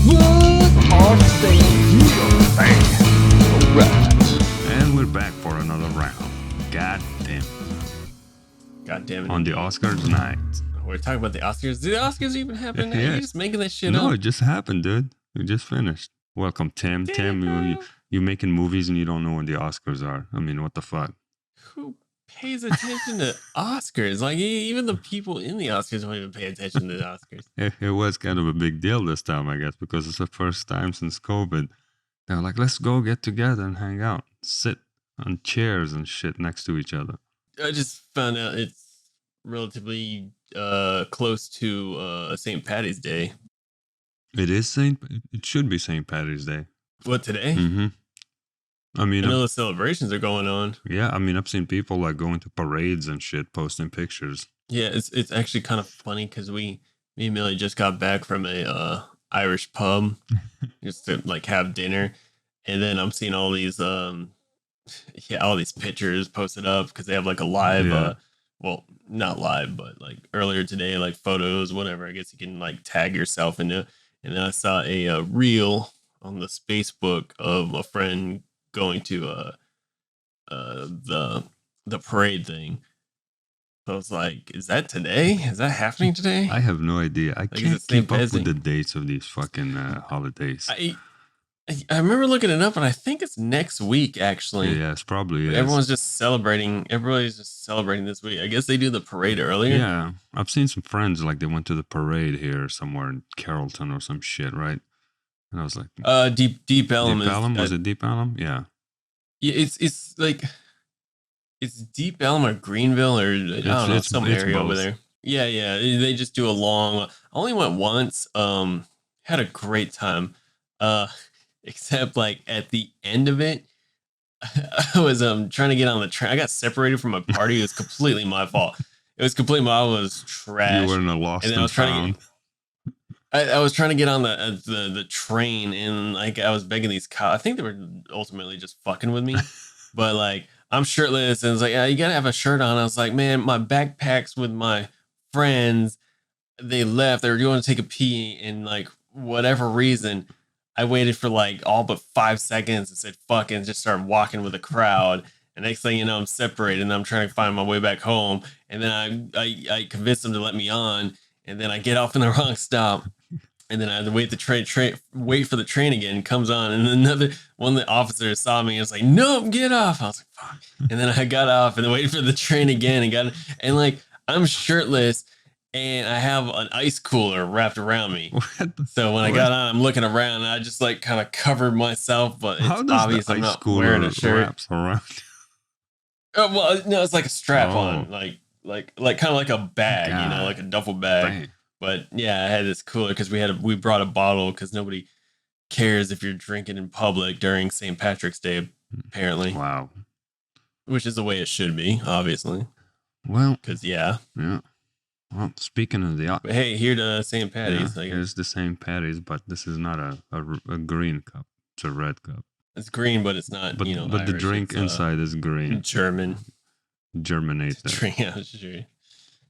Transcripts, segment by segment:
What are they doing? Alright. And we're back for another round. God damn. God damn it. On the Oscars night. We're talking about the Oscars. Did the Oscars even happen? Yeah. You're just making that shit No, up. it just happened, dude. We just finished. Welcome, Tim. Tim, you making movies and you don't know when the Oscars are. I mean, what the fuck? Who pays attention to Oscars? Like, even the people in the Oscars don't even pay attention to the Oscars. It was kind of a big deal this time, I guess, because it's the first time since COVID. They were like, let's go get together and hang out. Sit on chairs and shit next to each other. I just found out it's relatively close to St. Patty's Day. It should be St. Patty's Day. What, today? Mm-hmm. I mean, I know the celebrations are going on. Yeah, I mean, I've seen people like going to parades and shit, posting pictures. Yeah, it's actually kind of funny because me and Millie just got back from a Irish pub just to like have dinner, and then I'm seeing all these all these pictures posted up because they have like a live well, not live, but like earlier today, like photos, whatever. I guess you can like tag yourself in it. And then I saw a reel on the Facebook of a friend going to the parade thing. So I was like, is that today? Is that happening today? I have no idea. I can't keep up with the dates of these fucking holidays. I remember looking it up, and I think it's next week, actually. Yeah, it's probably Everyone's just celebrating. Everybody's just celebrating this week. I guess they do the parade earlier. Yeah, I've seen some friends, like, they went to the parade here somewhere in Carrollton or some shit, right? And I was like... Deep Ellum. Deep Ellum? Was it Deep Ellum? Yeah. Yeah, it's like... It's Deep Ellum or Greenville or I don't know, some area over there. Yeah. They just do a long... I only went once. Had a great time. Except like at the end of it, I was trying to get on the train. I got separated from a party. It was completely my fault. It was completely I was trash. You were in a lost and found. I was trying to get on the train, and like I was begging these cops. I think they were ultimately just fucking with me. But like I'm shirtless, and it's like, yeah, you gotta have a shirt on. I was like, man, my backpack's with my friends. They left. They were going to take a pee, and like whatever reason, I waited for like all but 5 seconds and said fuck and just started walking with the crowd. And next thing you know, I'm separated and I'm trying to find my way back home. And then I convinced them to let me on. And then I get off in the wrong stop. And then I had to wait wait for the train again. Comes on, and another one of the officers saw me and was like, "No, get off!" I was like, "Fuck!" And then I got off and then waited for the train again and like I'm shirtless and I have an ice cooler wrapped around me. So when I got on, I'm looking around and I just like kind of covered myself, but it's obvious I'm not wearing a shirt. Wraps around? Oh, well, no, it's like a strap on, like kind of like a bag, you know, like a duffel bag. Dang. But yeah, I had this cooler because we brought a bottle because nobody cares if you're drinking in public during St. Patrick's Day, apparently. Wow. Which is the way it should be, obviously. Well, because yeah. Well, speaking of the... But hey, here to St. Patty's. Yeah, here's the St. Patty's, but this is not a green cup. It's a red cup. It's green, but it's not, but, you know, but Irish. The drink inside is green. Germinated. Yeah, sure.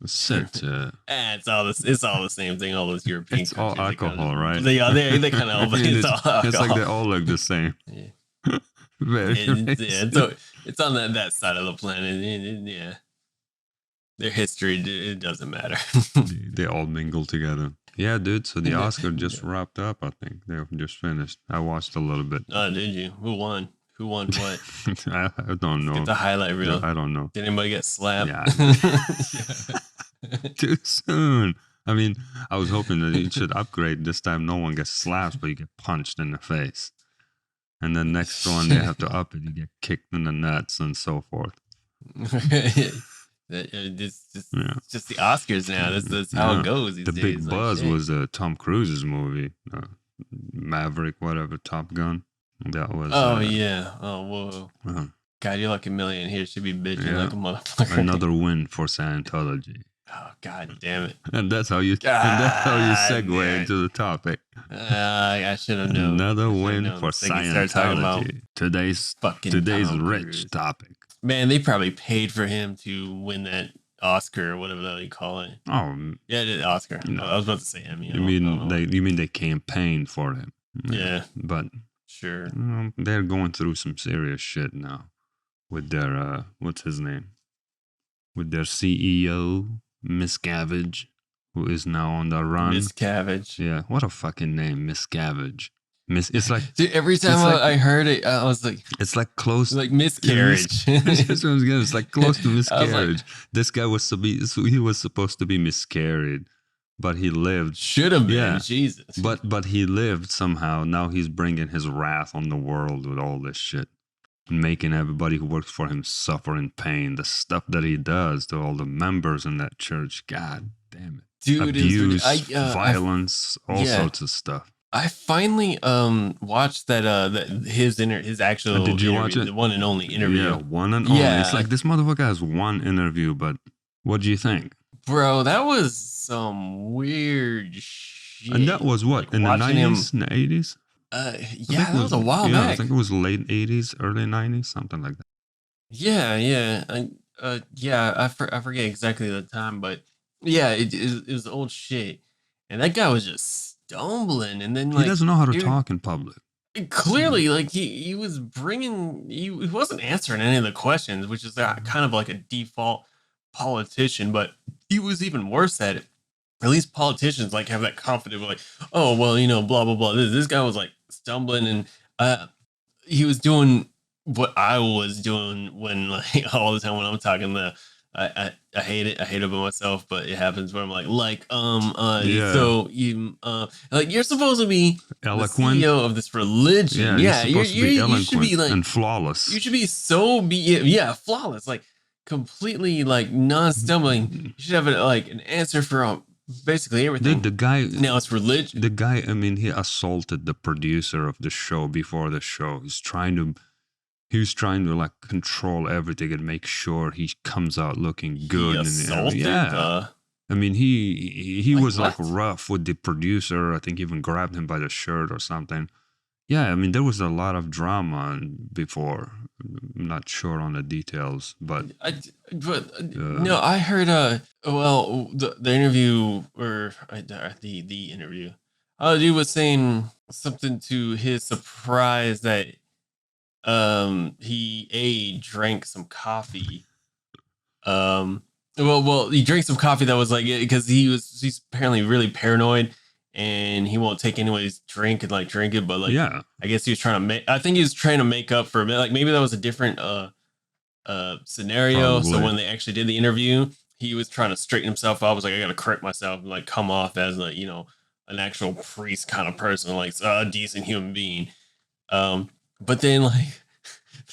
Set, it's all the same thing. All those European. It's all alcohol, right? They kind of. It's all alcohol. It's like they all look the same. Yeah. It's on that side of the planet. Yeah. Their history, it doesn't matter. They all mingle together. Yeah, dude. So the Oscar just wrapped up. I think they just finished. I watched a little bit. Oh, did you? Who won? Who won what? I don't know. Get the highlight reel. I don't know. Did anybody get slapped? Yeah. Too soon. I mean, I was hoping that you should upgrade. This time no one gets slapped, but you get punched in the face. And then next one, they have to up it. You get kicked in the nuts and so forth. It's just the Oscars now. That's how it goes these days. The big buzz was Tom Cruise's movie, Maverick, whatever, Top Gun. That was. Oh yeah. Oh whoa. God, you're like a million here. Should be bitching like a motherfucker. Another win for Scientology. Oh god damn it! And that's how you segue into the topic. I should have known. Another win for Scientology. Today's rich topic. Man, they probably paid for him to win that Oscar or whatever the hell you call it. Oh, Yeah, it is Oscar. No. I was about to say Emmy. you mean they campaigned for him? Yeah. But Sure. they're going through some serious shit now with their what's his name? With their CEO Miscavige, who is now on the run. Miscavige. Yeah, what a fucking name, Miscavige. It's like Dude, every time I heard it, I was like, it's like close like miscarriage. That's what I was getting. It's like close to I was like- miscarriage. This guy was he was supposed to be miscarried, but he lived. Should have been. Yeah. Jesus. But he lived somehow. Now he's bringing his wrath on the world with all this shit, making everybody who works for him suffer in pain. The stuff that he does to all the members in that church, God damn it, Dude, abuse, I violence, all sorts of stuff. I finally watched that his actual Did you interview, watch it? the one and only interview. Yeah, one and only. Yeah. It's like this motherfucker has one interview, but what do you think? Bro, that was some weird shit. And that was what, Like, in the watching him- 90s, in the 80s? Yeah, that was a while yeah, back. I think it was late 80s, early 90s, something like that. Yeah. I forget exactly the time, but yeah, it was old shit. And that guy was just stumbling, and then like He doesn't know how to he- talk in public. Clearly, like he was bringing, he wasn't answering any of the questions, which is kind of like a default politician, but he was even worse at it. At least politicians like have that confidence, like, oh well, blah blah blah. This guy was like stumbling, and he was doing what I was doing when like all the time when I'm talking I hate it. I hate it about myself, but it happens where I'm Yeah. so you like you're supposed to be Eloquent. the CEO of this religion. Yeah, Yeah, you're supposed to be eloquent you should be like and flawless. you should be flawless, like completely like non-stumbling. You should have an answer for basically everything. Dude, the guy, Now it's religion. the guy, I mean, he assaulted the producer of the show before the show. He was trying to like control everything and make sure he comes out looking good. He assaulted, yeah. I mean, he Like was like what? rough with the producer. I think even grabbed him by the shirt or something. Yeah, I mean, there was a lot of drama before. I'm not sure on the details, but No, I heard the interview or the interview. Dude was saying something to his surprise that he drank some coffee. He drank some coffee that was like, because he's apparently really paranoid and he won't take anybody's drink and like drink it, but like yeah, I guess he was trying to I think he was trying to make up for like maybe that was a different scenario. So Probably. when they actually did the interview, he was trying to straighten himself up. I was like, I gotta correct myself and like come off as like, an actual priest kind of person, like a decent human being. But then like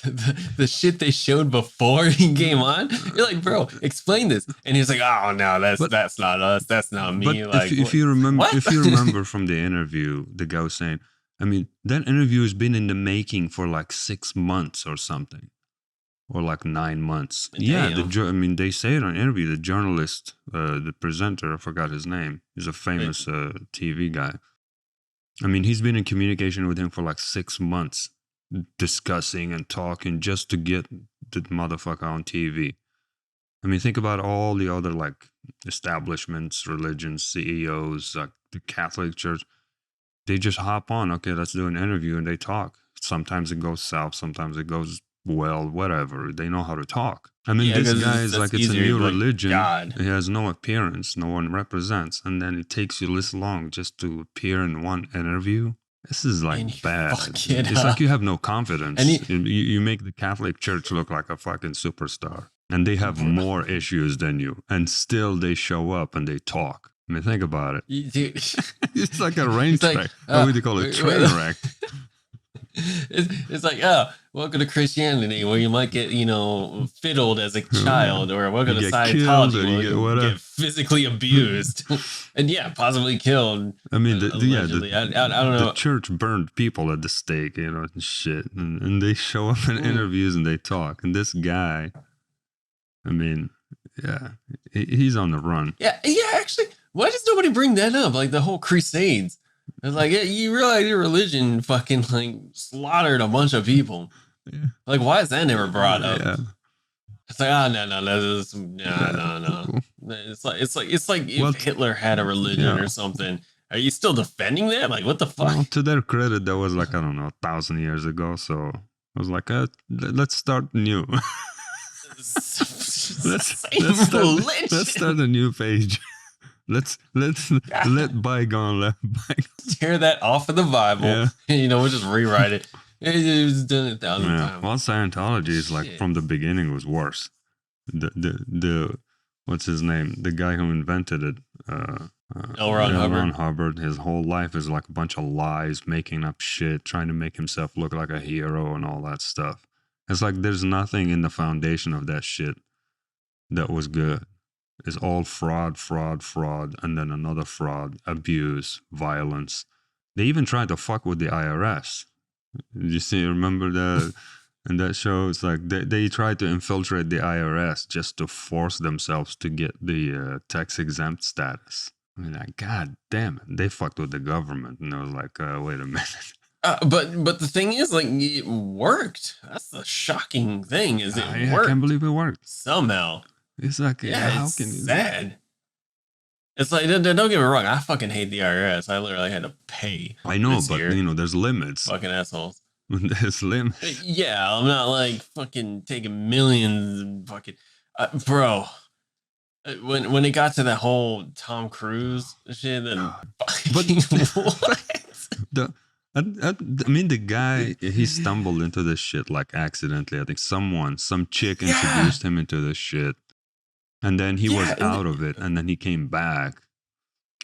the shit they showed before he came on, you're like, bro, explain this. And he's like, oh no, that's not us. That's not me. but Like if you remember, what? if you remember from the interview, the guy was saying, I mean, that interview has been in the making for like 6 months or something, or like 9 months. Damn. Yeah, I mean, they say it on interview. The journalist, the presenter, I forgot his name. He's a famous TV guy. I mean, he's been in communication with him for like 6 months, discussing and talking just to get the motherfucker on TV. I mean, think about all the other like establishments, religions, CEOs, like the Catholic Church. They just hop on. Okay, let's do an interview, and they talk. Sometimes it goes south. Sometimes it goes well. Whatever. They know how to talk. I mean, Yeah, this 'cause guy is that's like it's a easier, new like, religion. God. He has no appearance. No one represents, and then it takes you this long just to appear in one interview. This is like And you bad. fuck it It's up. like you have no confidence. And you make the Catholic Church look like a fucking superstar, and they have more issues than you, and still they show up and they talk. I mean, think about it. Dude. It's like a rain It's like, track. What would you call it? Train wreck. It's like, welcome to Christianity, where you might get, fiddled as a child, or welcome You to get killed, Scientology, or you where get you whatever. get physically abused, and possibly killed. I mean, Allegedly. I don't know. The church burned people at the stake, and shit, and they show up in interviews and they talk. And this guy, I mean, yeah, he's on the run. Yeah. Actually, why does nobody bring that up? Like the whole Crusades. It's like, you realize your religion fucking like slaughtered a bunch of people. Yeah. Like, why is that never brought up? Yeah. It's like, oh no. It's like if Well, Hitler had a religion yeah. or something. Are you still defending that? Like, what the fuck? Well, to their credit, that was like, I don't know, 1,000 years ago. So I was like, let's start new. let's start a new page. Let's let bygone let bygone. Tear that off of the Bible. Yeah. You know, we'll just rewrite it. It was done 1,000 times. Well, Scientology is like Shit. from the beginning was worse. The what's his name? The guy who invented it. L. Ron Hubbard. His whole life is like a bunch of lies, making up shit, trying to make himself look like a hero and all that stuff. It's like there's nothing in the foundation of that shit that was good. It's all fraud, and then another fraud, abuse, violence. They even tried to fuck with the IRS. Remember that in that show? It's like they tried to infiltrate the IRS just to force themselves to get the tax exempt status. I mean, like, god damn it, they fucked with the government, and I was like, wait a minute. But the thing is, like, it worked. That's the shocking thing. Is it worked? I can't believe it worked Somehow. It's like, how it's can you? sad. It's like, don't get me wrong. I fucking hate the IRS. I literally had to pay. I know, this but year. there's limits. Fucking assholes. There's limits. Yeah, I'm not like fucking taking millions and fucking, bro. When it got to that whole Tom Cruise shit, then But I mean, the guy, he stumbled into this shit like accidentally. I think some chick introduced him into this shit. And then he was out of it. And then he came back.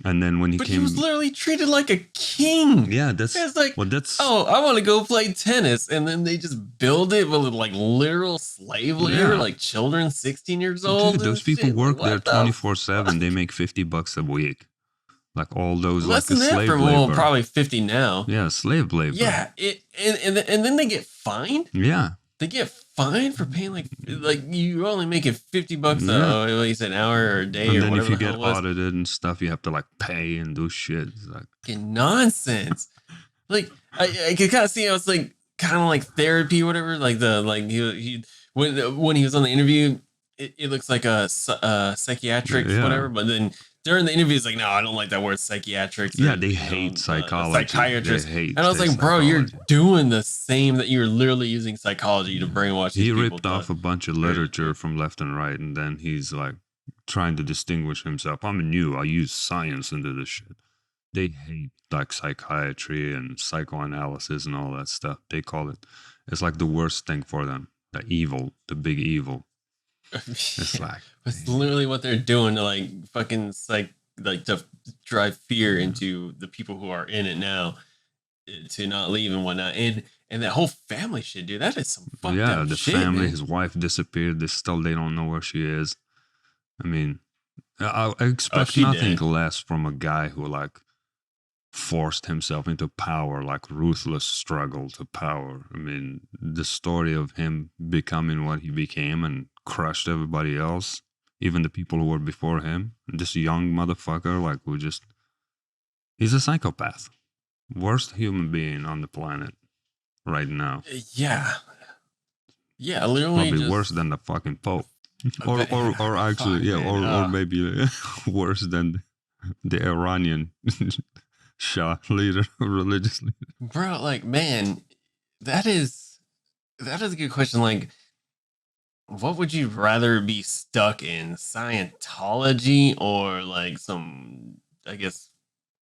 And then when he he was literally treated like a king. Yeah, that's like, oh, I want to go play tennis. And then they just build it with like literal slave labor, like children 16 years old. Dude, those people work there 24/7. They make $50 a week. Like all those less like than that slave for labor. probably 50 now. Yeah, slave labor. Yeah, and then they get fined. Yeah, they get fined for paying like you're only making $50 you said an hour or a day, and or then whatever. If you get audited and stuff, you have to like pay and do shit. It's like nonsense. Like I could kind of see how it's like kind of like therapy, or whatever. Like he when he was on the interview, it looks like a psychiatric whatever, but then. During the interview, it's like, no, I don't like that word psychiatric. Yeah, they hate psychology. Psychiatrists. They hate and I was like, bro, you're doing the same that you're literally using psychology to brainwash these people. He ripped off a bunch of literature from left and right, and then he's like trying to distinguish himself. I'm new. I use science into this shit. They hate like psychiatry and psychoanalysis and all that stuff. They call it, it's like the worst thing for them. The evil, the big evil. It's like it's literally what they're doing to like fucking to drive fear into the people who are in it now to not leave and whatnot, and that whole family shit, dude. That is some fucked up shit. The family, man. His wife disappeared. They don't know where she is. I mean, I expect nothing less from a guy who like forced himself into power, like ruthless struggle to power. I mean, the story of him becoming what he became and crushed everybody else, even the people who were before him. This young motherfucker, like, he's a psychopath. Worst human being on the planet right now. Yeah, literally probably worse than the fucking Pope. or actually, or maybe worse than the Iranian Shah leader, religious leader. Bro, like, man, that is a good question. Like, what would you rather be stuck in? Scientology or like some, I guess,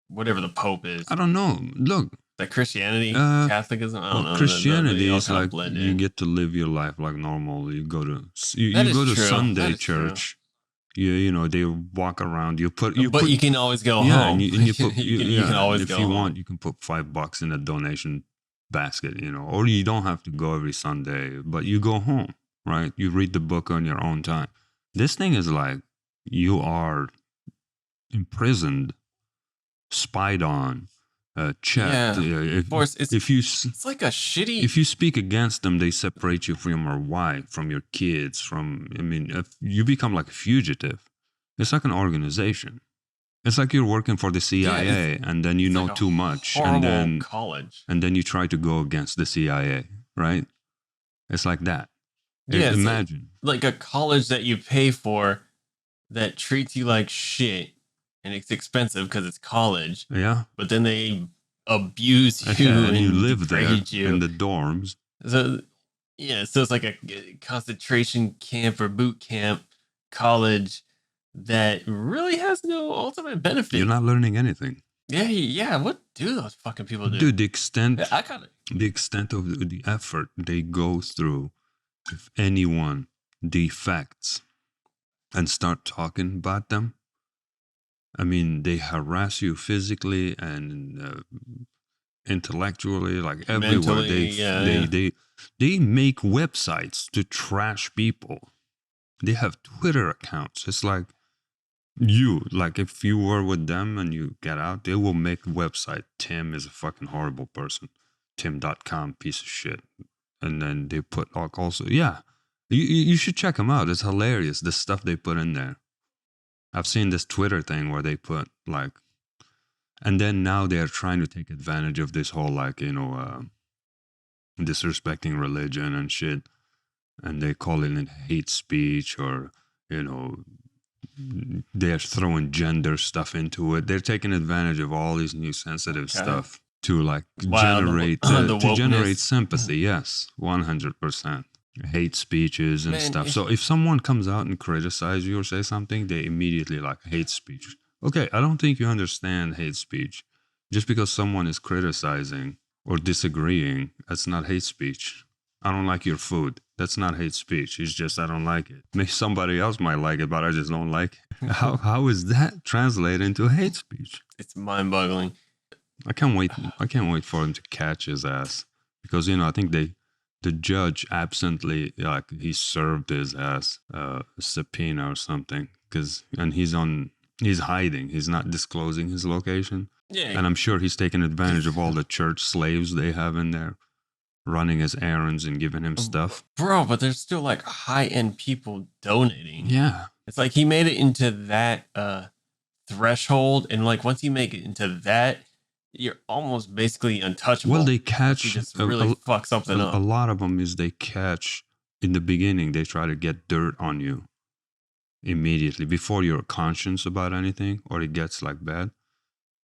whatever the Pope is? I don't know. Look. Like Christianity, Catholicism. I don't know. Christianity is like you get to live your life like normal. You go to Sunday church. True. They walk around. But you can always go home. And you can always if go you home. want, you can put $5 in a donation basket. Or you don't have to go every Sunday, but you go home, right? You read the book on your own time. This thing is like you are imprisoned, spied on. Checked. Of course, it's like a shitty. If you speak against them, they separate you from your wife, from your kids. If you become like a fugitive. It's like an organization. It's like you're working for the CIA, and then you know too much, and then college, and then you try to go against the CIA, right? It's like that. Yeah, it's Imagine. like a college that you pay for that treats you like shit, and it's expensive because it's college. Yeah. But then they abuse you And you and live there degrade you. in the dorms. So yeah, so it's like a concentration camp or boot camp college that really has no ultimate benefit. You're not learning anything. Yeah. What do those fucking people do? Dude, the extent I kind of of the effort they go through, if anyone defects and start talking about them, I mean, they harass you physically and intellectually, like everywhere. They make websites to trash people. They have Twitter accounts. It's like if you were with them and you get out, they will make a website. Tim is a fucking horrible person. Tim.com, piece of shit. And then they put also, yeah, you should check them out. It's hilarious, the stuff they put in there. I've seen this Twitter thing where they put like, and then now they're trying to take advantage of this whole disrespecting religion and shit. And they call it hate speech, or, they're throwing gender stuff into it. They're taking advantage of all these new sensitive stuff to generate sympathy. Yes, 100%. Hate speeches and stuff. So if someone comes out and criticizes you or say something, they immediately like hate speech. Okay, I don't think you understand hate speech. Just because someone is criticizing or disagreeing, that's not hate speech. I don't like your food. That's not hate speech. It's just I don't like it. Maybe somebody else might like it, but I just don't like it. How is that translated into hate speech? It's mind-boggling. I can't wait for him to catch his ass, because I think the judge absently, like, he served his ass a subpoena or something, and he's hiding. He's not disclosing his location. Yeah, and I'm sure he's taking advantage of all the church slaves they have in there, running his errands and giving him stuff. Bro, but there's still like high-end people donating. Yeah. It's like he made it into that threshold, and like once you make it into that, you're almost basically untouchable. Well, they catch, you just really fuck something up. A lot of them is they catch in the beginning, they try to get dirt on you immediately before you're conscious about anything, or it gets like bad.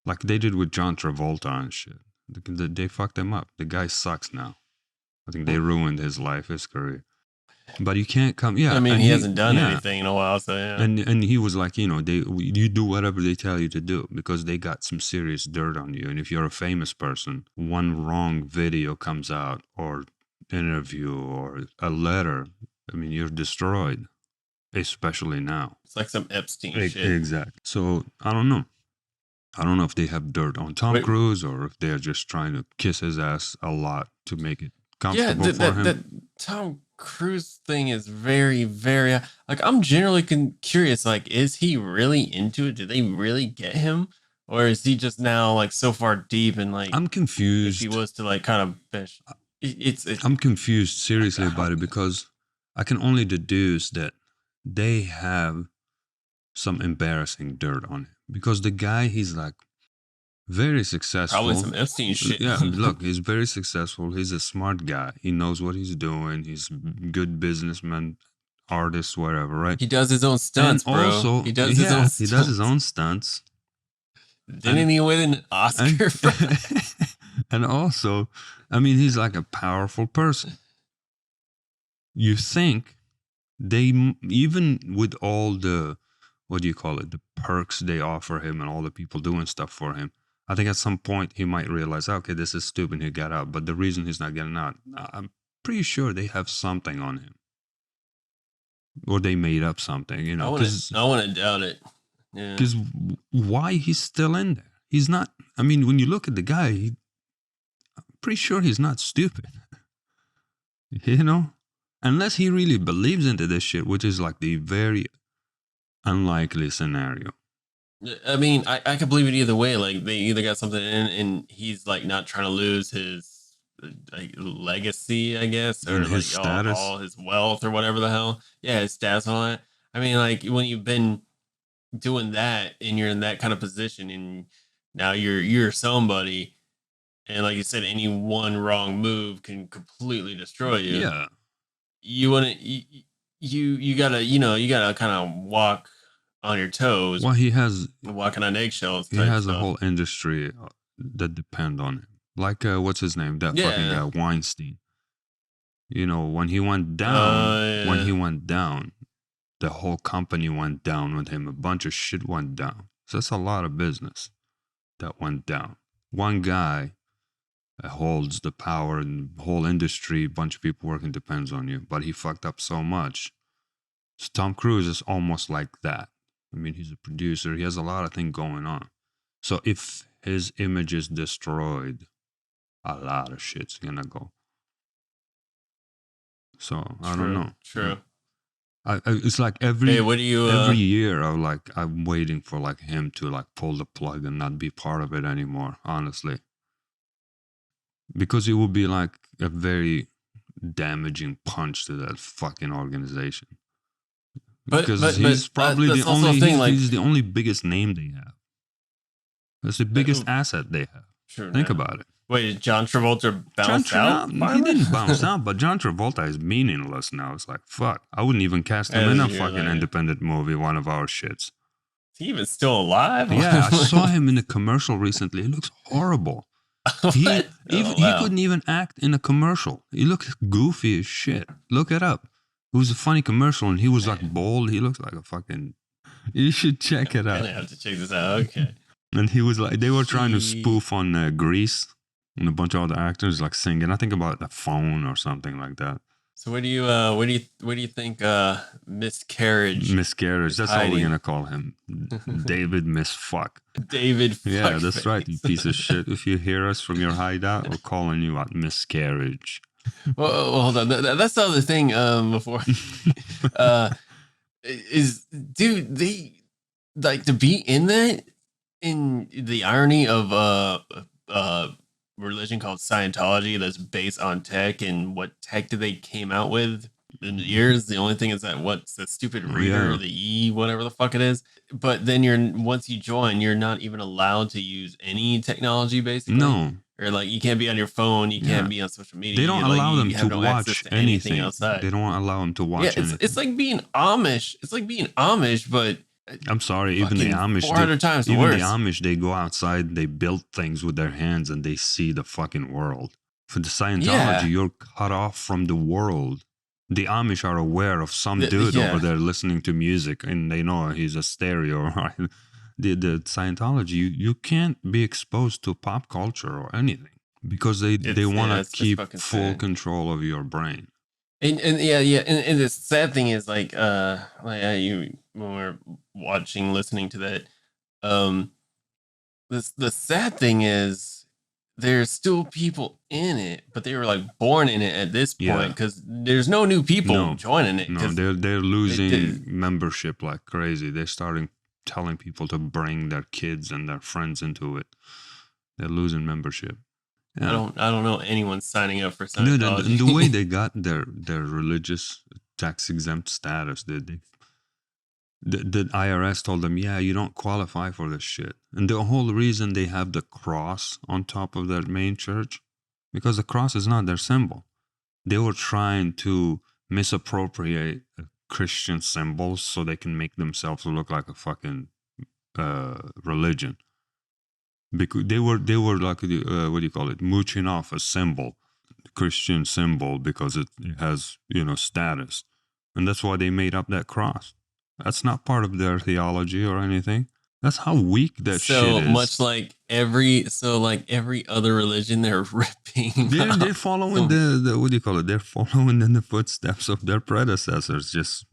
Like they did with John Travolta and shit. They fucked him up. The guy sucks now. I think they ruined his life, his career. But you can't come. Yeah, I mean, he hasn't done anything in a while, so yeah. And he was like, you do whatever they tell you to do, because they got some serious dirt on you. And if you're a famous person, one wrong video comes out, or interview, or a letter, I mean, you're destroyed. Especially now. It's like some Epstein shit. Exactly. So I don't know. I don't know if they have dirt on Tom Cruise, or if they're just trying to kiss his ass a lot to make it comfortable for him. The Tom Cruise thing is very, very, like, I'm generally curious, like, is he really into it? Did they really get him? Or is he just now like so far deep, and like, I'm confused. If he was to like kind of bitch, I'm confused seriously about it, because I can only deduce that they have some embarrassing dirt on him, because the guy, he's like very successful. Probably some Epstein shit. Yeah, look, he's very successful. He's a smart guy. He knows what he's doing. He's a good businessman, artist, whatever, right? He does his own stunts, and bro. Also, he does his own stunts. Didn't he win an Oscar for that? And also, I mean, he's like a powerful person. You think they, even with all the, what do you call it, the perks they offer him and all the people doing stuff for him, I think at some point he might realize, okay, this is stupid, he'll get out. But the reason he's not getting out, I'm pretty sure they have something on him. Or they made up something, I want to doubt it. Yeah. Because why he's still in there? He's not, I mean, when you look at the guy, I'm pretty sure he's not stupid. Unless he really believes into this shit, which is like the very unlikely scenario. I mean, I could believe it either way. Like, they either got something in, and he's like not trying to lose his legacy, I guess, or his status, all his wealth, or whatever the hell. Yeah, his status and all that. I mean, like, when you've been doing that and you're in that kind of position, and now you're somebody, and like you said, any one wrong move can completely destroy you. Yeah. you want to you gotta you gotta kind of walk on your toes, Well, walking on eggshells. he Type has a stuff. whole industry that depend on him. Like what's his name? That fucking Yeah. guy Weinstein. You know, when he went down, the whole company went down with him. A bunch of shit went down. So that's a lot of business that went down. One guy holds the power in the whole industry. A bunch of people working depends on you. But he fucked up so much. So Tom Cruise is almost like that. I mean, he's a producer. He has a lot of things going on. So if his image is destroyed, a lot of shit's gonna go. So I don't know. True. It's like every Hey, what do you? every year I'm waiting for like him to like pull the plug and not be part of it anymore. Honestly, because it would be like a very damaging punch to that fucking organization. Because he's probably that's the also a only thing, he's the only biggest name they have. That's the biggest asset they have. True, Think man. about it. Wait, did John Travolta bounce out? He didn't bounce out, but John Travolta is meaningless now. It's like, fuck. I wouldn't even cast him in a fucking independent movie, one of our shits. Is he even still alive? Yeah, I saw him in a commercial recently. He looks horrible. He couldn't even act in a commercial. He looks goofy as shit. Look it up. It was a funny commercial, and he was like bold. He looks like a fucking... You should check it out. I have to check this out. Okay. And he was like, they were trying to spoof on Grease, and a bunch of other actors like singing. I think about the phone or something like that. So what do you think? Miscarriage. Miscarriage. That's all we're gonna call him. David Misfuck. David. Yeah, that's right. You piece of shit. If you hear us from your hideout, we're calling you out Miscarriage. Well, hold on. That's the other thing. Before, is dude, they like to be in that, in the irony of religion called Scientology that's based on tech, and what tech did they came out with in the years. The only thing is that what's the stupid reader or the E, whatever the fuck it is. But then once you join, you're not even allowed to use any technology basically. No. Or like you can't be on your phone, you can't be on social media. They don't allow them to watch anything outside. They don't allow them to watch anything. It's like being Amish. It's like being Amish, but I'm sorry, even the Amish, 400 times even worse. the Amish, they go outside, they build things with their hands, and they see the fucking world. For the Scientology, you're cut off from the world. The Amish are aware of some dude over there listening to music, and they know he's a stereo. Right? The Scientology, you can't be exposed to pop culture or anything because they want to keep full control of your brain. And the sad thing is like when we're listening to that, the sad thing is there's still people in it, but they were like born in it at this point because there's no new people joining it. No, they're losing membership like crazy. They're starting telling people to bring their kids and their friends into it. They're losing membership. Yeah. I don't know anyone signing up for Scientology. And the way they got their religious tax exempt status, the IRS told them, yeah, you don't qualify for this shit. And the whole reason they have the cross on top of their main church, because the cross is not their symbol. They were trying to misappropriate Christian symbols so they can make themselves look like a fucking religion. Because they were like what do you call it, mooching off a symbol, Christian symbol, because it has status, and that's why they made up that cross. That's not part of their theology or anything. That's how weak that shit is. So much like every other religion, they're ripping. They're following the what do you call it? They're following in the footsteps of their predecessors, just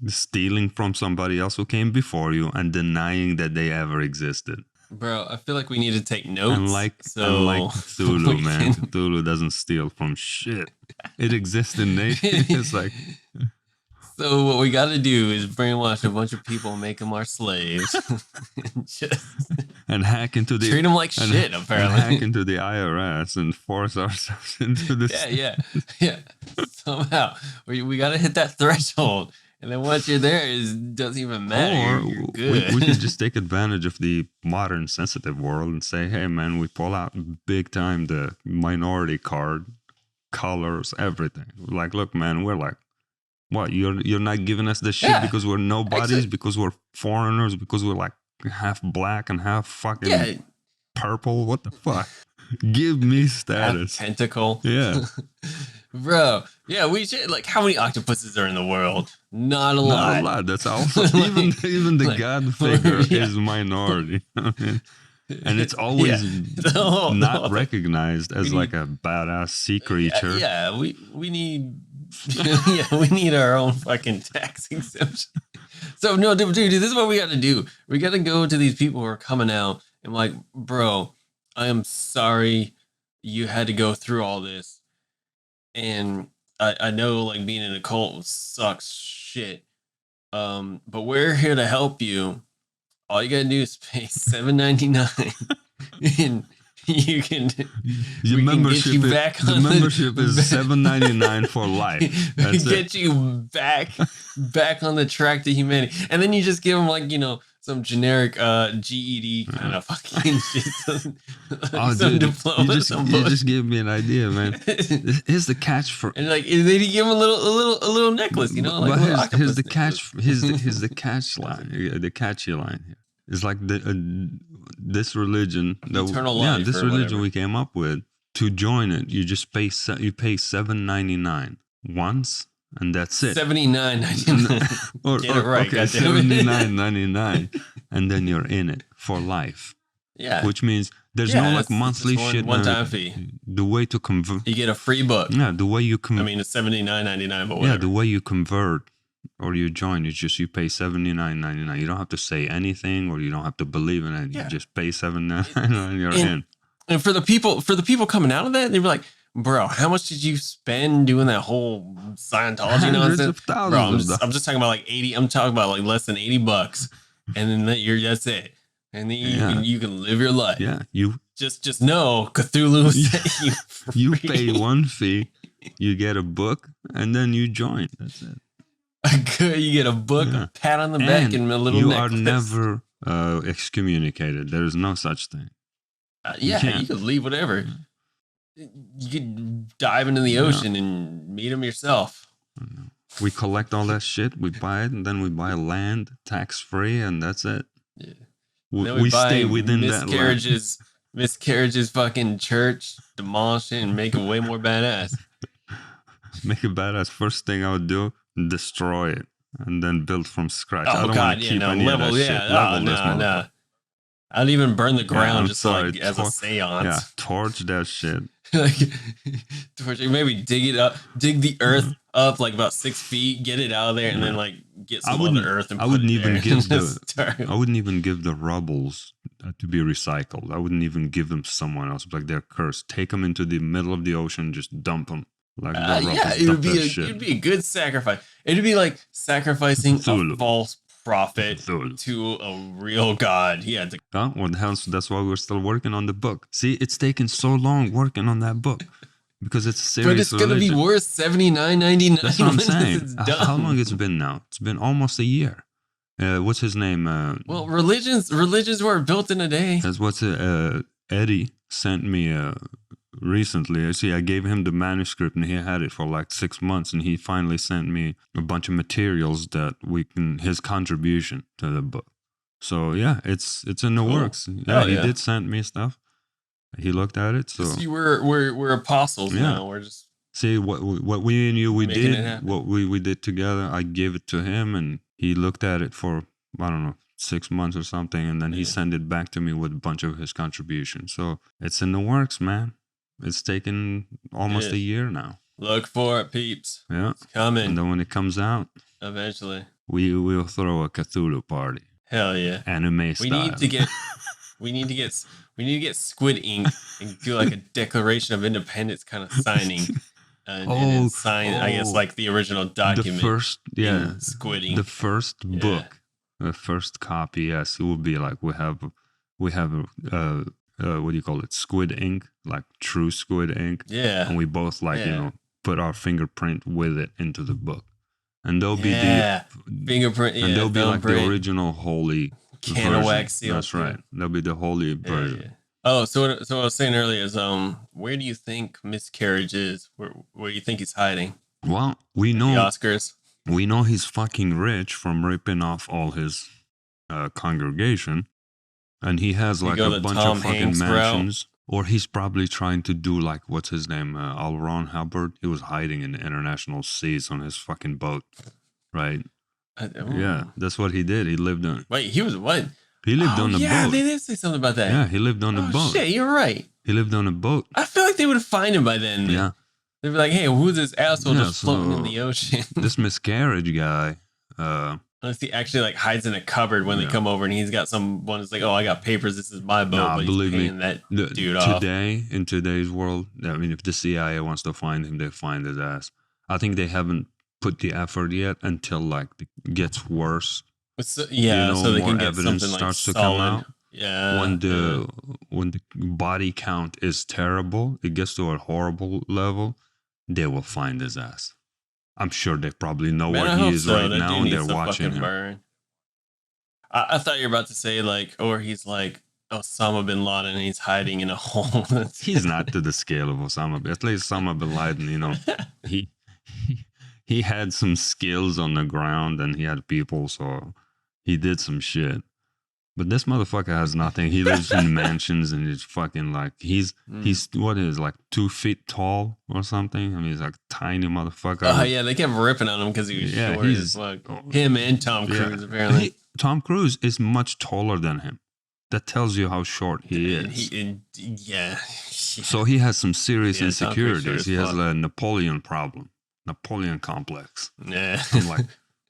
stealing from somebody else who came before you and denying that they ever existed. Bro, I feel like we need to take notes. Unlike Cthulhu, man. Cthulhu doesn't steal from shit. It exists in nature. It's like... So what we got to do is brainwash a bunch of people and make them our slaves. and hack into the... Treat them like shit, apparently. And hack into the IRS and force ourselves into this... Yeah. Somehow. We got to hit that threshold. And then once you're there, it doesn't even matter. Or you're good. We could just take advantage of the modern sensitive world and say, hey, man, we pull out big time the minority card colors, everything. Like, look, man, we're like, what? You're not giving us the shit because we're nobodies, because we're foreigners, because we're like half black and half fucking purple. What the fuck? Give me status. Half tentacle. Yeah. Bro, yeah, we should, like, how many octopuses are in the world? Not a lot. Not a lot. That's also even the God figure is minority. And it's always not recognized as like a badass sea creature. Yeah, we need we need our own fucking tax exemption. So no, dude, this is what we got to do. We got to go to these people who are coming out and like, bro, I am sorry you had to go through all this. And I know like being in a cult sucks shit. But we're here to help you. All you gotta do is pay $7.99 and you can your membership get you back the membership is $7.99 for life. That's get you back on the track to humanity. And then you just give them like, you know, some generic GED kind of fucking shit. Some diploma. You just gave me an idea, man. Here's the catch for and like they give him a little necklace, you know. Like here's the catch. Here's the catch line. The catchy line here is like this religion. Eternal life. This religion we came up with. To join it, you just pay $7.99 once. And that's it. $79.99. Get it right. Okay, $79.99, and then you're in it for life. Yeah. Which means there's no like monthly shit. One-time fee. The way to convert. You get a free book. Yeah. The way you I mean, it's $79.99, but whatever. Yeah. The way you convert or you join is just you pay $79.99. You don't have to say anything or you don't have to believe in it. You just pay $7.99 and you're in. And for the people coming out of that, they were like, bro, how much did you spend doing that whole Scientology nonsense? Bro, I'm just talking about like 80. I'm talking about like less than $80, and then that's it. And then you can live your life. Yeah, you just know Cthulhu set you free. You pay one fee, you get a book, and then you join. That's it. You get a book, a pat on the back, and a little necklace. You are never excommunicated. There is no such thing. You could leave whatever. You could dive into the ocean and meet him yourself. We collect all that shit, we buy it, and then we buy land tax-free, and that's it. Yeah. We stay within that land. Miscarriage's fucking church, demolish it, and make it way more badass. Make it badass. First thing I would do, destroy it, and then build from scratch. Oh, I don't want to keep any of that shit. No. I'd even burn the ground like as a seance. Yeah, torch that shit. Like, maybe dig the earth up like about 6 feet, get it out of there, and then like get some other earth. And I wouldn't even give the rubbles to be recycled. I wouldn't even give them to someone else. Like they're cursed. Take them into the middle of the ocean, just dump them. Like it would be a good sacrifice. It'd be like sacrificing a false prophet to a real god. Yeah. That's why we're still working on the book. See, it's taken so long working on that book because it's a serious But it's going to be worth $79.99. That's what I'm saying. How long it's been now? It's been almost a year. What's his name? Well, religions were built in a day. That's what's Eddie sent me recently. See, I gave him the manuscript and he had it for like 6 months, and he finally sent me a bunch of materials that his contribution to the book. So yeah, it's in the works. Yeah, he did send me stuff. He looked at it. So see, we're apostles now. We're just what we and you did, what we did together. I gave it to him, and he looked at it for I don't know 6 months or something, and then he sent it back to me with a bunch of his contributions. So it's in the works, man. It's taken almost a year now. Look for it, peeps. Yeah, it's coming. And then when it comes out, eventually, we will throw a Cthulhu party. Hell yeah, anime style. We need to get Squid Ink and do like a Declaration of Independence kind of signing. And sign, I guess, like the original document. The first, Squid Ink. The first book, the first copy. Yes, it will be like we have what do you call it? Squid ink, like true squid ink. Yeah. And we both put our fingerprint with it into the book, and there'll be the fingerprint. And there'll be like the original holy can of wax seal. That's right. There'll be the holy version. Oh, so what I was saying earlier is, where do you think Miscarriage is? Where do you think he's hiding? Well, we At the know Oscars? he's fucking rich from ripping off all his congregation, and he has You like go a the bunch Tom of fucking Hanks route. mansions. Or he's probably trying to do like what's his name, L. Ron Hubbard. He was hiding in the international seas on his fucking boat, right? Yeah, that's what he did. He lived on. Wait, he was what? He lived Oh on the yeah, boat. they did say something about that. Yeah, he lived on the Oh boat. shit, you're right. He lived on a boat. I feel like they would have found him by then. Yeah. They'd be like, "Hey, who's this asshole Yeah, just floating in so the ocean?" This Miscarriage guy, Unless he actually like hides in a cupboard when they Yeah. come over, and he's got someone that's like, "Oh, I got papers. This is my boat." nah, but believe he's me, paying that dude off. today, in today's world, I mean, if the CIA wants to find him, they find his ass. I think they haven't put the effort yet until like it gets worse. So, yeah, so they more can get evidence something like starts to solid. come out. Yeah. When the body count is terrible, it gets to a horrible level, they will find his ass. I'm sure they probably know Man, I where he hope is so. right That now, dude and needs they're to watching fucking him. burn. I thought you were about to say like, or he's like Osama bin Laden and he's hiding in a hole. He's not to the scale of Osama. At least Osama bin Laden, he he had some skills on the ground and he had people, so he did some shit. But this motherfucker has nothing. He lives in mansions and he's fucking like he's what is like 2 feet tall or something. I mean, he's like a tiny motherfucker. Oh yeah, they kept ripping on him because he was short as fuck. Him and Tom Cruise apparently. Tom Cruise is much taller than him. That tells you how short he is. Yeah. So he has some serious Yeah, Tom Cruise sure insecurities. as He has fuck. a Napoleon problem, Napoleon complex. Yeah. I'm like,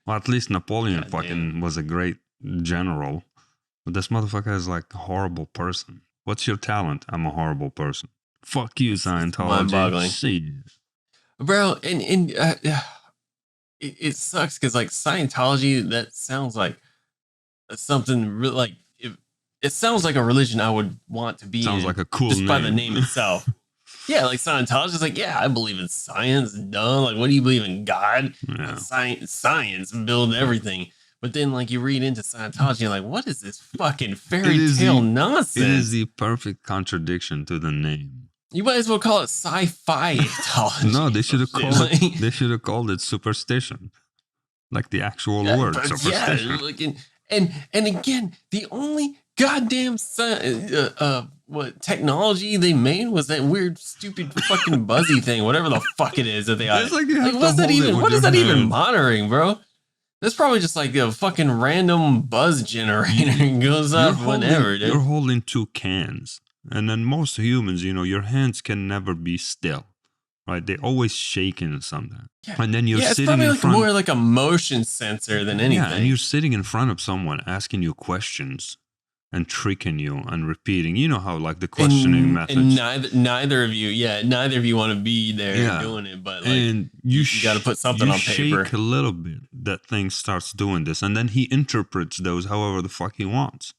well, at least Napoleon God fucking damn. was a great general. But this motherfucker is like a horrible person. What's your talent? I'm a horrible person. Fuck you, Scientology. mind-boggling. Shit. Bro, and it sucks because like Scientology, that sounds like something real. Like it sounds like a religion I would want to be. Sounds in, like a cool just name. by the name itself. Yeah, like Scientology is like, yeah, I believe in science. Duh. Like, what do you believe in? God? Yeah. Science build everything. But then, like, you read into Scientology, you're like, what is this fucking fairy It is tale the- nonsense? It is the perfect contradiction to the name. You might as well call it sci-fi Scientology. No, they should have Shit, called like- it. They should have called it superstition, like the actual word but superstition. yeah, like, and again, the only goddamn what technology they made was that weird, stupid, fucking buzzy thing, whatever the fuck it is that they. It's like you have to what's that hold it even? with What is your that even hand. monitoring, bro? That's probably just like a fucking random buzz generator and goes off whenever, dude. You're holding 2 cans, and then most humans, your hands can never be still, right? They always shaking something, and then you're it's sitting probably in like front. more like a motion sensor than anything. Yeah, and you're sitting in front of someone asking you questions and tricking you and repeating. You know how like the questioning methods. And neither of you want to be there doing it, but like, and you got to put something on paper. Shake a little bit, that thing starts doing this, and then he interprets those however the fuck he wants.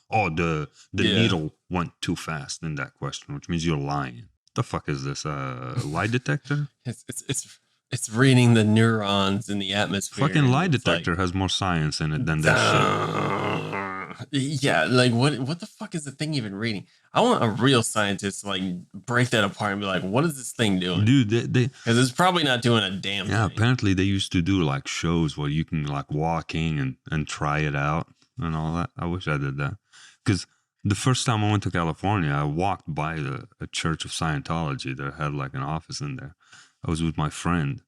Oh, the needle went too fast in that question, which means you're lying. The fuck is this? Lie detector? It's reading the neurons in the atmosphere. Fucking lie detector has more science in it than that shit. Yeah, like what the fuck is the thing even reading? I want a real scientist to like break that apart and be like, what is this thing doing? Dude, because it's probably not doing a damn thing. Apparently they used to do like shows where you can like walk in and try it out and all that. I wish I did that. Because the first time I went to California, I walked by a church of Scientology that had like an office in there. I was with my friend.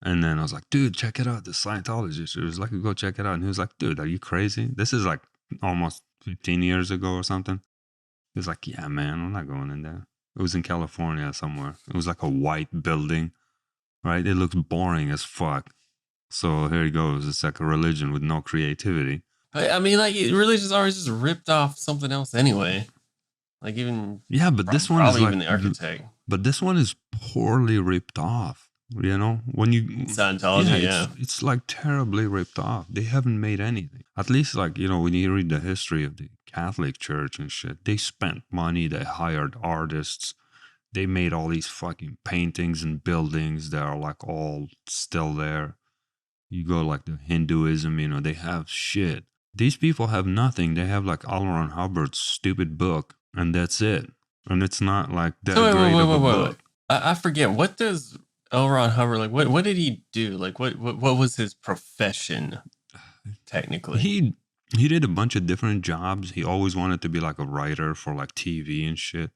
And then I was like, dude, check it out. The Scientologist. It was like, go check it out. And he was like, dude, are you crazy? This is like almost 15 years ago or something. He was like, yeah, man, I'm not going in there. It was in California somewhere. It was like a white building, right? It looks boring as fuck. So here he goes. It's like a religion with no creativity. I mean, like, religion's always just ripped off something else anyway. Like even but this one is like even the architect. But this one is poorly ripped off. When you Scientology, it's like terribly ripped off. They haven't made anything. At least like, when you read the history of the Catholic Church and shit, they spent money, they hired artists, they made all these fucking paintings and buildings that are like all still there. You go like the Hinduism, they have shit. These people have nothing. They have like L. Ron Hubbard's stupid book and that's it. And it's not like that So great of a book. I forget, what does L. Ron Hubbard, like, what did he do? Like, what was his profession technically? He did a bunch of different jobs. He always wanted to be like a writer for like TV and shit.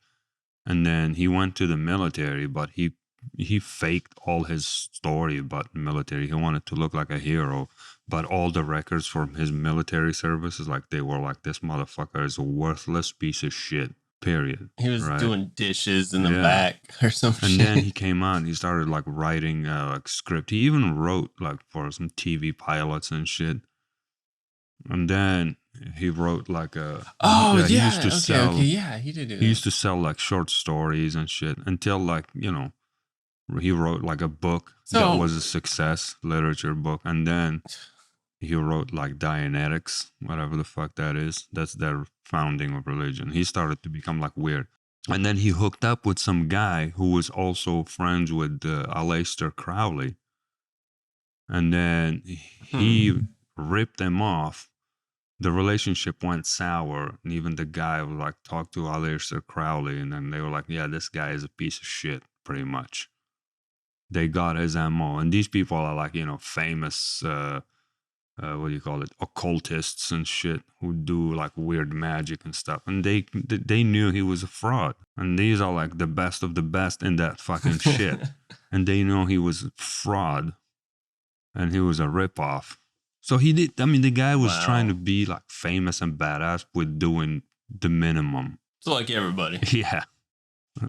And then he went to the military, but he faked all his story about the military. He wanted to look like a hero, but all the records from his military services, like they were like, this motherfucker is a worthless piece of shit. Period. He was right? doing dishes in the back or something. And then he came out and he started like writing like script. He even wrote like for some TV pilots and shit. And then he wrote like a he used to sell he did do that. He used to sell like short stories and shit until like, you know, he wrote like a book that was a success, literature book, and then he wrote like Dianetics, whatever the fuck that is. That's their founding of religion. He started to become like weird. And then he hooked up with some guy who was also friends with Aleister Crowley. And then he ripped him off. The relationship went sour. And even the guy would like talk to Aleister Crowley. And then they were like, yeah, this guy is a piece of shit, pretty much. They got his MO. And these people are like, you know, famous, what do you call it, occultists and shit who do like weird magic and stuff. And they knew he was a fraud. And these are like the best of the best in that fucking shit. And they know he was a fraud. And he was a ripoff. So he did, I mean, the guy was trying to be like famous and badass with doing the minimum. So like everybody. Yeah.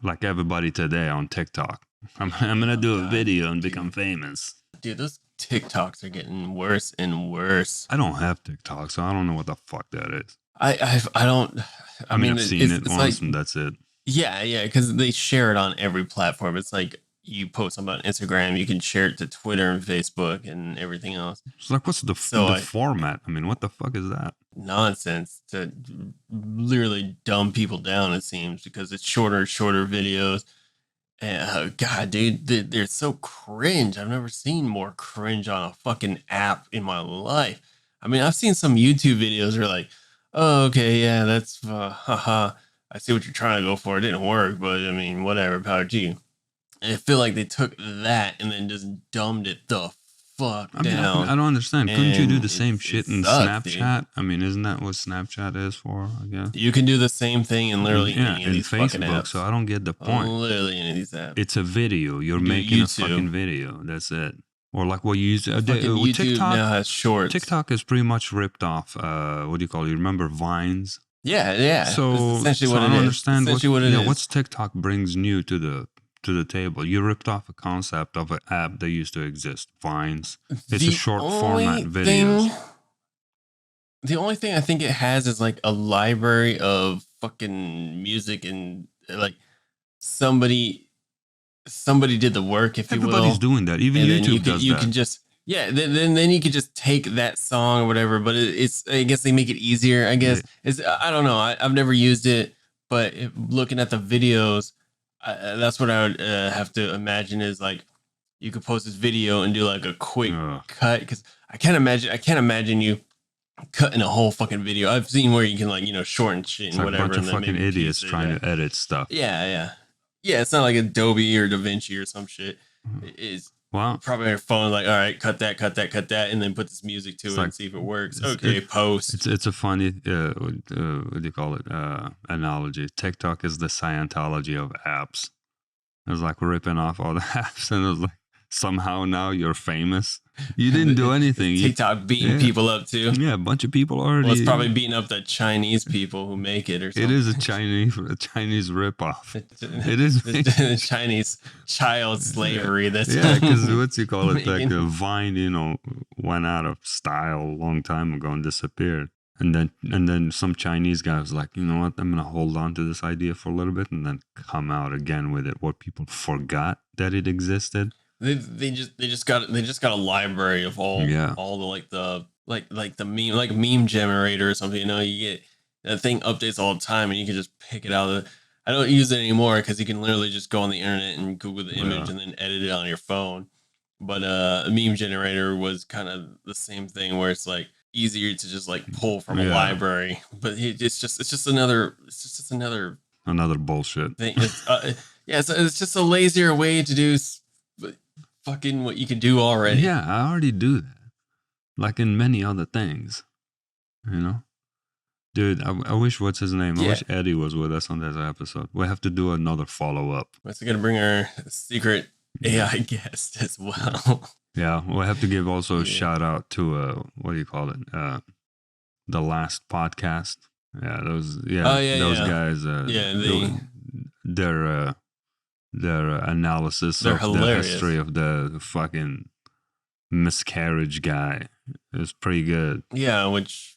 Like everybody today on TikTok. I'm going to do a video and become famous. Dude, those TikToks are getting worse and worse. I don't have TikTok, so I don't know what the fuck that is. I don't. I mean, I've seen it once like, and that's it. Yeah, because they share it on every platform. It's like you post something on Instagram, you can share it to Twitter and Facebook and everything else. It's like, what's the format? I mean, what the fuck is that? Nonsense to literally dumb people down, it seems, because it's shorter videos. And God, dude, they're so cringe. I've never seen more cringe on a fucking app in my life. I mean, I've seen some YouTube videos where like, oh, okay, yeah, that's haha. I see what you're trying to go for. It didn't work, but I mean, whatever, power to you. And I feel like they took that and then just dumbed it the fuck down. I don't understand. Couldn't you do the same shit in Snapchat? Dude. I mean, isn't that what Snapchat is for? I guess you can do the same thing in literally any of these Facebook, fucking apps. So I don't get the point. Literally any of these apps. It's a video. You're making a fucking video. That's it. Or like what you use. YouTube TikTok now has shorts. TikTok is pretty much ripped off. What do you call it? You remember Vines? Yeah. So essentially what I it don't is. understand what it is. What's TikTok brings new to the table. You ripped off a concept of an app that used to exist. Vines. It's a short format videos. The only thing I think it has is like a library of fucking music and like somebody did the work, if you will. Everybody's doing that. Even YouTube does that. You can just then you could just take that song or whatever. But it's I guess they make it easier. I guess I don't know. I've never used it, but looking at the videos. That's what I would have to imagine is like you could post this video and do like a quick cut, because I can't imagine you cutting a whole fucking video. I've seen where you can like, you know, shorten shit and whatever. A bunch of fucking idiots trying to edit stuff. Yeah. It's not like Adobe or DaVinci or some shit. It's probably on your phone, like, all right, cut that, and then put this music to it and see if it works. Okay, post. It's a funny, what do you call it, analogy. TikTok is the Scientology of apps. It's like ripping off all the apps, and it's like, somehow now you're famous. You didn't do anything. TikTok beating people up too. Yeah, a bunch of people already. Well, it's probably beating up the Chinese people who make it or something. It is a Chinese ripoff. It is the Chinese child slavery. That's because what's you call it? Like Vine, you know, went out of style a long time ago and disappeared. And then some Chinese guy was like, you know what? I'm gonna hold on to this idea for a little bit and then come out again with it. What people forgot that it existed. They just got a library of all the meme generator or something. You know, you get that thing updates all the time, and you can just pick it out of the. I don't use it anymore because you can literally just go on the internet and Google the image and then edit it on your phone. But a meme generator was kind of the same thing, where it's like easier to just like pull from a Yeah. library. But it's just another bullshit. thing. It's just a lazier way to do fucking what you can do already. Yeah, I already do that. Like in many other things, you know? Dude, I wish, what's his name? I wish Eddie was with us on this episode. We have to do another follow-up. We're going to bring our secret AI guest as well. Yeah, we'll have to give also a shout out to, what do you call it? The last podcast. Yeah, those guys. Their analysis They're of hilarious. the history of the fucking miscarriage guy is pretty good. Yeah, which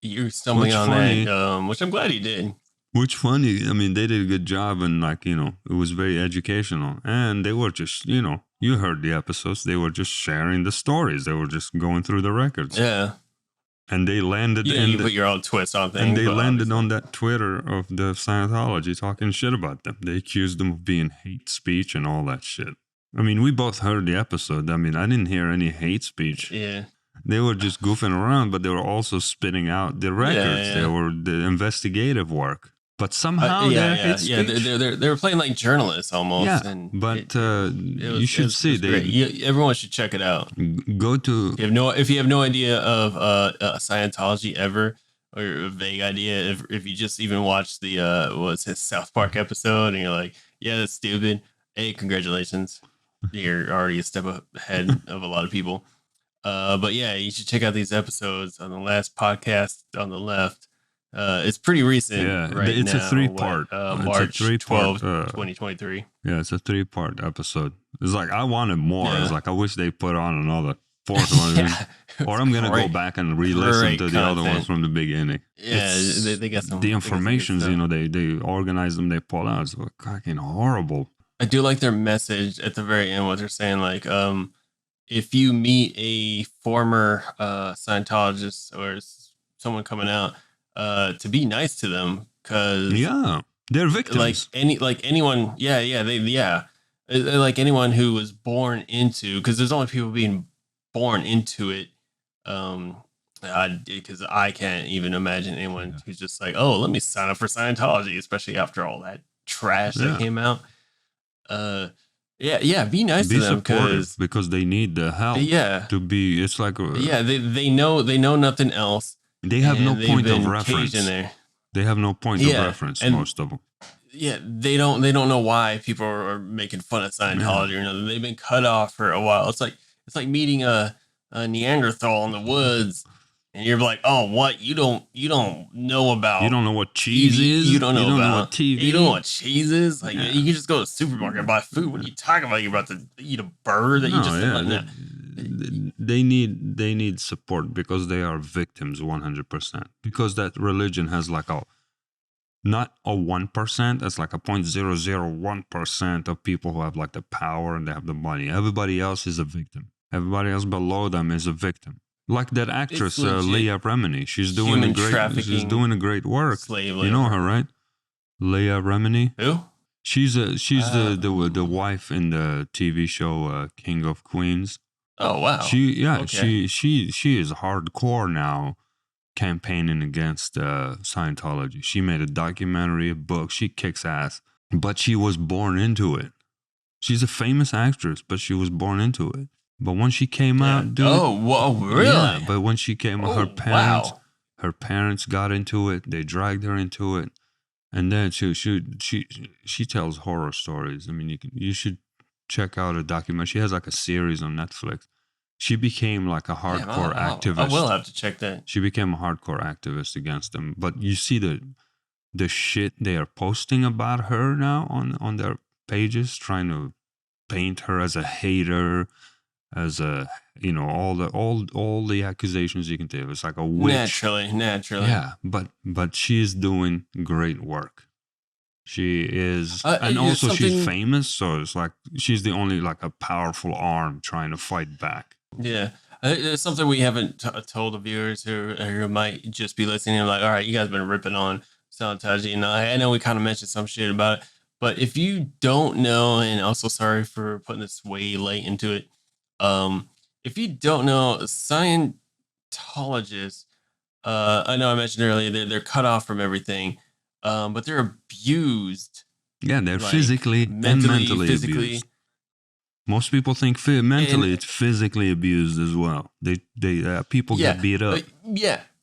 you're stumbling on funny, that, which I'm glad you did. Which funny, I mean, they did a good job, and like, you know, it was very educational, and they were just, you know, you heard the episodes, they were just sharing the stories, they were just going through the records. Yeah. And they landed you put your own twist on things. And they landed on that Twitter of the Scientology talking shit about them. They accused them of being hate speech and all that shit. I mean, we both heard the episode. I mean, I didn't hear any hate speech. Yeah. They were just goofing around, but they were also spitting out the records. Yeah. They were the investigative work. But somehow hate speech. Yeah, they were playing like journalists almost. Yeah, and but you should see. Everyone should check it out. Go to if you have no idea of Scientology ever, or a vague idea, if you just even watch the what's his South Park episode and you're like, yeah, that's stupid. Hey, congratulations, you're already a step ahead of a lot of people. But yeah, you should check out these episodes on the last podcast on the left. It's pretty recent. Yeah, right it's now, a 3-part. March 12, 2023. Yeah, it's a 3-part episode. It's like, I wanted more. Yeah. It's like, I wish they put on another 4th one. Or I'm going to go back and re-listen to the other ones from the beginning. Yeah, they got some. The informations, you know, they organize them, they pull out. It's fucking horrible. I do like their message at the very end, what they're saying, like, if you meet a former Scientologist or someone coming out, to be nice to them, because they're victims. Like anyone, like anyone who was born into, because there's only people being born into it. Because I can't even imagine anyone who's just like, oh, let me sign up for Scientology, especially after all that trash that came out. Be nice to them, because they need the help. To be, it's like they know nothing else. They have no point of reference. They have no point of reference, most of them. Yeah, they don't know why people are making fun of Scientology or nothing. They've been cut off for a while. It's like meeting a Neanderthal in the woods, and you're like, oh, what? You don't know about. You don't know what cheese is. You don't know about what TV. You don't know what cheese is. Like you can just go to the supermarket and buy food. What are you talking about? You're about to eat a bird that you just. They need support because they are victims 100%. Because that religion has like not a 1%, it's like a 0.001% of people who have like the power and they have the money. Everybody else is a victim. Everybody else below them is a victim. Like that actress Leah Remini, she's doing a great work. You know her, right? Leah Remini. Who? She's the wife in the TV show King of Queens. Oh wow! She is hardcore now, campaigning against Scientology. She made a documentary, a book. She kicks ass, but she was born into it. She's a famous actress, but she was born into it. But when she came out, dude. Oh, whoa, really? Yeah, but when she came out, her parents got into it. They dragged her into it, and then she tells horror stories. I mean, you should check out a documentary. She has like a series on Netflix. She became like a hardcore activist. I will have to check that. She became a hardcore activist against them. But you see the shit they are posting about her now on their pages, trying to paint her as a hater, as a, you know, all the accusations you can take. It's like a witch. Naturally. Yeah, but she is doing great work. She is, and also she's famous, so it's like she's the only like a powerful arm trying to fight back. Yeah, it's something we haven't told the viewers who might just be listening and like, all right, you guys been ripping on Scientology, and I know we kind of mentioned some shit about it, but if you don't know, and also sorry for putting this way late into it, if you don't know, Scientologists, I know I mentioned earlier they're cut off from everything, but they're abused. Yeah, they're Like, physically and mentally abused. Most people think mentally it's physically abused as well. People get beat up.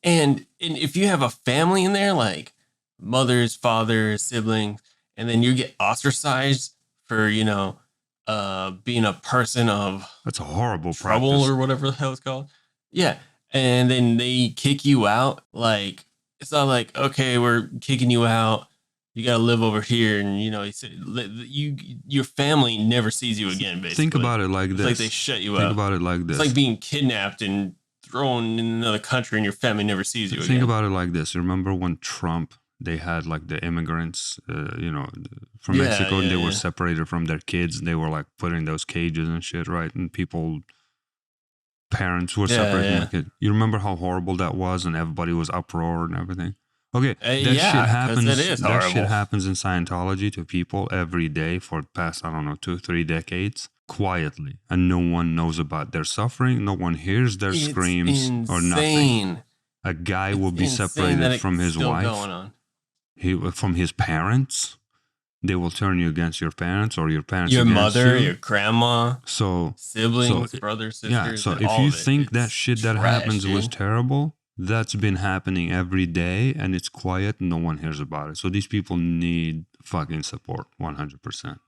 And if you have a family in there, like mothers, fathers, siblings, and then you get ostracized for being a person of that's a horrible trouble practice. Or whatever the hell it's called. Yeah, and then they kick you out. Like, it's not like, okay, we're kicking you out. You got to live over here, and your family never sees you again. Basically, think about it like this. It's like they shut you out. Think about it like this. It's like being kidnapped and thrown in another country, and your family never sees you again. Think about it like this. Remember when Trump? They had like the immigrants, from Mexico, and they were separated from their kids. They were like put in those cages and shit, right? And parents were separated from their kids. You remember how horrible that was, and everybody was uproar and everything. Okay, that shit happens. That shit happens in Scientology to people every day for the past, 2-3 decades, quietly, and no one knows about their suffering. No one hears their screams or nothing. A guy will be separated from his wife. From his parents. They will turn you against your parents, or your parents your against mother, you. your grandma, siblings, brothers, sisters. Yeah, so if you think that shit that happens was terrible, that's been happening every day, and it's quiet, no one hears about it. So these people need fucking support, 100%.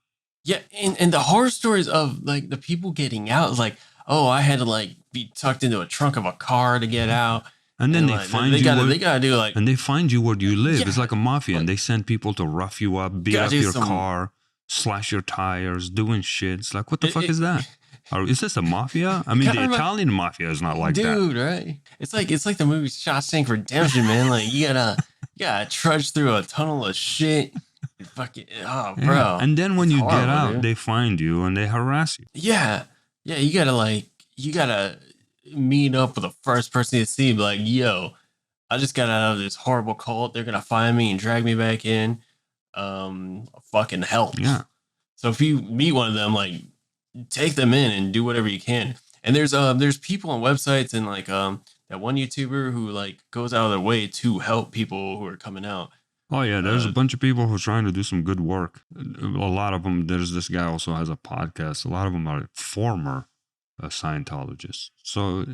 Yeah, and the horror stories of like the people getting out is like, oh, I had to like be tucked into a trunk of a car to get out. And then they find you. They gotta do like, and they find you where you live. Yeah, it's like a mafia, and they send people to rough you up, beat up your car, slash your tires, doing shit. It's like, what the fuck is that? Or is this a mafia? I mean, the Italian mafia is not like that, dude. Right? It's like the movie Shawshank Redemption, man. Like you gotta trudge through a tunnel of shit. Fucking bro. Yeah. And then when you get out, they find you and they harass you. Yeah, you gotta meet up with the first person you see, be like, yo, I just got out of this horrible cult. They're gonna find me and drag me back in. Fucking help. Yeah. So if you meet one of them, like, take them in and do whatever you can. And there's people on websites and like that one YouTuber who like goes out of their way to help people who are coming out. Oh yeah, there's a bunch of people who are trying to do some good work. A lot of them. There's this guy also has a podcast. A lot of them are former Scientologists. So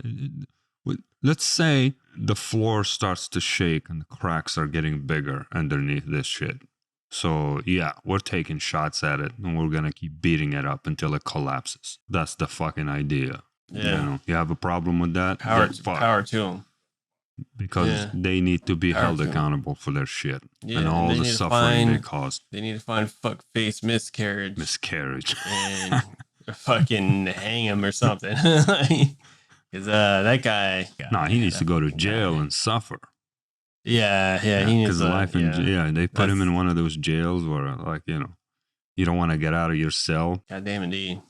let's say the floor starts to shake and the cracks are getting bigger underneath this shit. So yeah, we're taking shots at it and we're gonna keep beating it up until it collapses. That's the fucking idea. Yeah. You have a problem with that? Power to them. Because they need to be held accountable for their shit and all the suffering they caused. They need to find fuckface miscarriage. And fucking hang him or something. Because that guy. He needs to go to jail and suffer. Yeah. He needs to. They put him in one of those jails where, like, you don't want to get out of your cell. Goddamn indeed.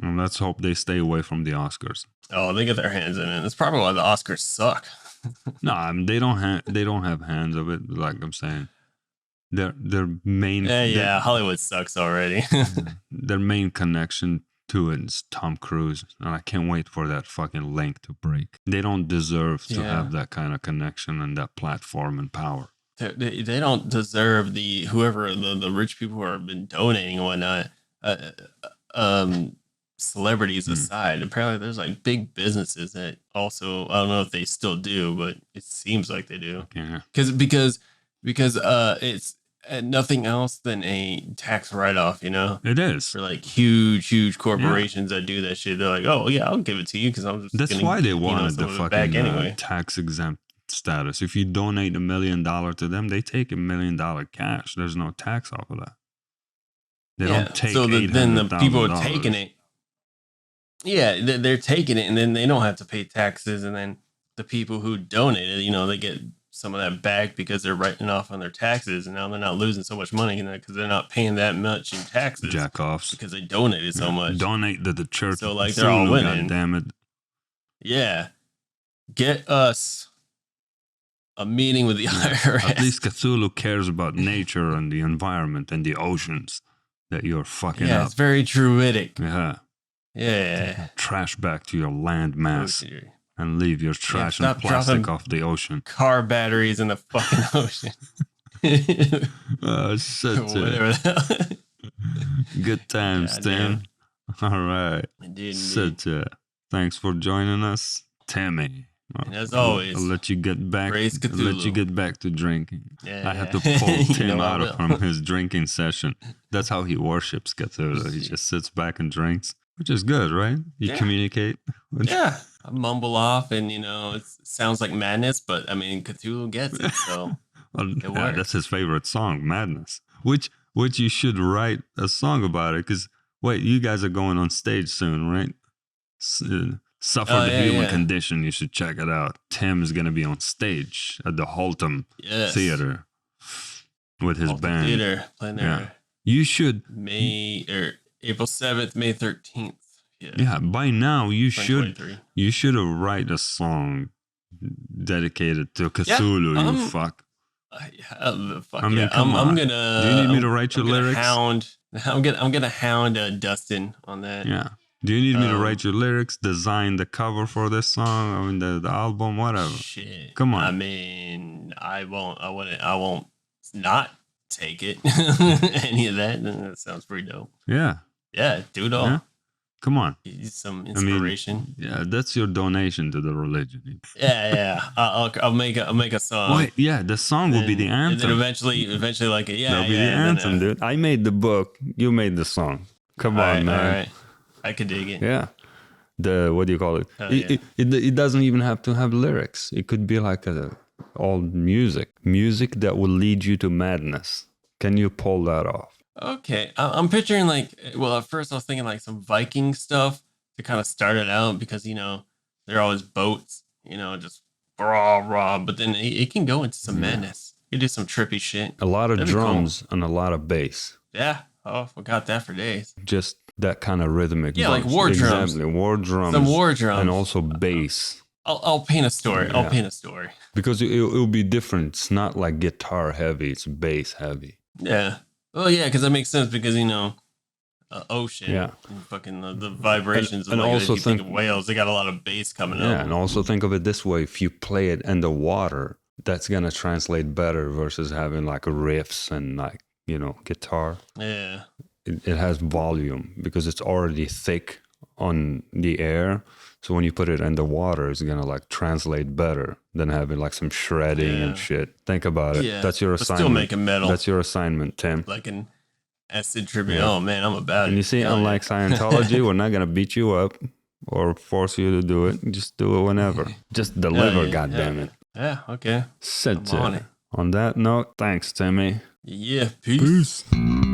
And let's hope they stay away from the Oscars. Oh, they get their hands in it. That's probably why the Oscars suck. No, I mean, they don't have hands of it. Like I'm saying, their main Hollywood sucks already. Their main connection to it is Tom Cruise, and I can't wait for that fucking link to break. They don't deserve to have that kind of connection and that platform and power. They don't deserve the rich people who have been donating and whatnot. Celebrities aside, apparently there's like big businesses that also, I don't know if they still do, but it seems like they do. Yeah. Because it's nothing else than a tax write-off, It is for like huge corporations that do that shit. They're like, oh yeah, I'll give it to you because I'm just. That's why they wanted the fucking tax exempt status. If you donate $1 million to them, they take $1 million cash. There's no tax off of that. They don't take. So then the people are taking it. Yeah, they're taking it, and then they don't have to pay taxes. And then the people who donated, they get some of that back because they're writing off on their taxes, and now they're not losing so much money because they're not paying that much in taxes. Jack-offs. Because they donated so much. Donate to the church. So like they're all winning. God damn it. Yeah. Get us a meeting with the IRS. At least Cthulhu cares about nature and the environment and the oceans that you're fucking up. Yeah, it's very druidic. Yeah. Yeah. Trash back to your land mass. and leave your trash stop and plastic dropping off the ocean. car batteries in the fucking ocean. Shit. Whatever the hell. Good times, Tim. All right. Indeed. Shit. Thanks for joining us, Timmy. And as always, I'll let you get back. praise I'll let you Cthulhu. get back to drinking. Yeah, I had yeah. to pull You Tim know I out will. from his drinking session. That's how he worships Cthulhu. He just sits back and drinks, which is good, right? You Yeah. communicate. Yeah, I mumble off, and it sounds like madness, but I mean Cthulhu gets it, so Well, it yeah, works. that's his favorite song, Madness. Which you should write a song about it. Because wait, you guys are going on stage soon, right? Suffer Oh, the yeah, Human yeah. Condition. You should check it out. Tim is gonna be on stage at the Haltom Yes. Theater with his Alton band. Theater playing there Yeah. You should. April 7th, May 13th. Yeah. By now, you should 2023. write a song dedicated to Cthulhu. Yeah, You fuck. Fuck I mean, yeah. come I'm on. gonna. Do you need me to write your I'm gonna lyrics? I'm gonna hound Dustin on that. Yeah. Do you need me to write your lyrics, design the cover for this song? I mean, the album, whatever. Shit. Come on. I mean, I won't not take it. Any of that. That sounds pretty dope. Yeah. Yeah, do it all. Yeah. Come on. Need some I mean, inspiration. yeah, that's your donation to the religion. Yeah. I'll make a song. Wait, yeah, the song will be the And then anthem. eventually, like, yeah, That'll be the and then, anthem, dude. I made the book. You made the song. Come all on, right, man. All right. I could dig it. Yeah. What do you call it? Hell yeah. It doesn't even have to have lyrics. It could be like all music that will lead you to madness. Can you pull that off? Okay, I'm picturing like, well, at first I was thinking like some Viking stuff to kind of start it out because they're always boats, just rah. But then it can go into some madness. You do some trippy shit. A lot of That'd be cool. drums and a lot of bass. Yeah. Oh, we got that for days. Just that kind of rhythmic. Yeah, like bunch. war drums. Exactly, war drums. Some war drums. and also bass. I'll paint a story. Yeah. I'll paint a story. Because it'll be different. It's not like guitar heavy. It's bass heavy. Yeah. Well, yeah, because that makes sense because ocean. Yeah. And fucking the vibrations. And of like, also if you think think- of whales, they got a lot of bass coming Yeah, up. and also think of it this way: if you play it in the water, that's gonna translate better versus having like riffs and like guitar. Yeah. It has volume because it's already thick on the air. So when you put it in the water, it's gonna like translate better than having like some shredding and shit. Think about it. Yeah. That's your But assignment. still making metal. That's your assignment, Tim. Like an acid tribute. Yeah. Oh man, I'm about it. And you see, Hell unlike Scientology, we're not gonna beat you up or force you to do it. Just do it whenever. Just deliver, yeah. goddammit. Yeah. Okay. Sit I'm on it. On that note, thanks, Timmy. Yeah. Peace. Peace.